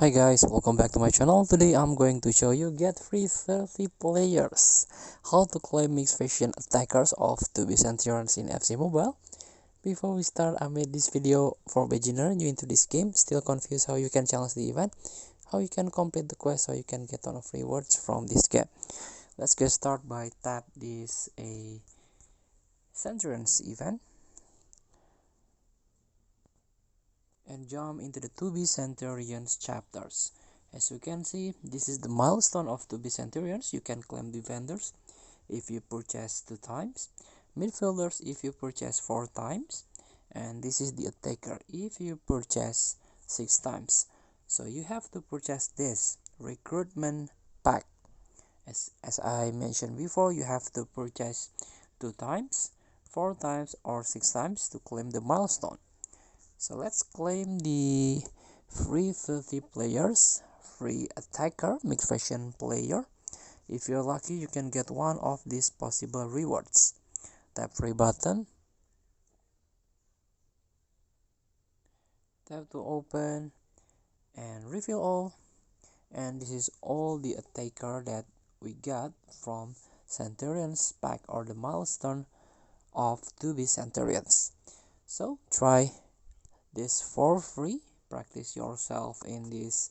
Hi guys, welcome back to my channel. Today I'm going to show you get free 30 players, how to claim mixed faction attackers of 2B Centurions in FC Mobile. Before we start, I made this video for beginner new into this game, still confused how you can challenge the event, how you can complete the quest, how you can get ton of rewards from this game. Let's get started by tap this a Centurions event and jump into the 2B Centurions chapters. As you can see, this is the milestone of 2B Centurions. You can claim defenders if you purchase 2 times, midfielders if you purchase 4 times, and this is the attacker if you purchase 6 times. So you have to purchase this recruitment pack. As I mentioned before, you have to purchase 2 times, 4 times, or 6 times to claim the milestone. So let's claim the free 30 players, free attacker, mixed faction player. If you're lucky, you can get one of these possible rewards. Tap free button, tap to open, and reveal all. And this is all the attacker that we got from Centurions pack or the milestone of 2B Centurions. So try this for free. Practice yourself in this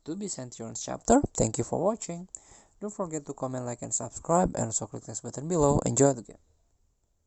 2B Centurions chapter. Thank you for watching. Don't forget to comment, like, and subscribe, and also click this button below. Enjoy the game.